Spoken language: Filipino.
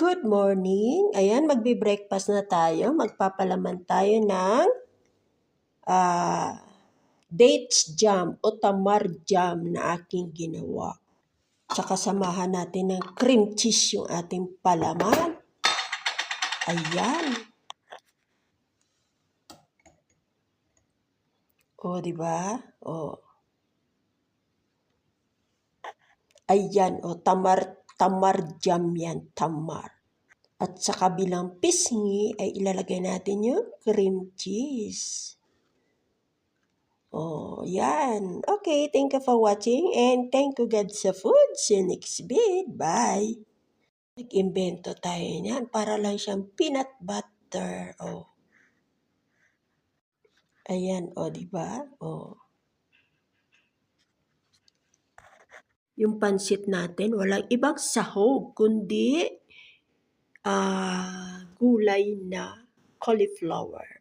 Good morning! Ayan, magbe-breakfast na tayo. Magpapalaman tayo ng dates jam o tamar jam na aking ginawa. Tsaka samahan natin ng cream cheese yung ating palaman. Ayan. O, diba? O. Ayan, o, tamar jam yan, tamar. At sa kabilang pisngi ay ilalagay natin yung cream cheese. Oh, yan. Okay, thank you for watching and thank you God sa food. See you next vid. Bye! Nag-imbento tayo niyan para lang siyang peanut butter. Oh. Ayan, oh, diba? Oh. Yung pansit natin, walang ibang sahog, kundi gulay na cauliflower.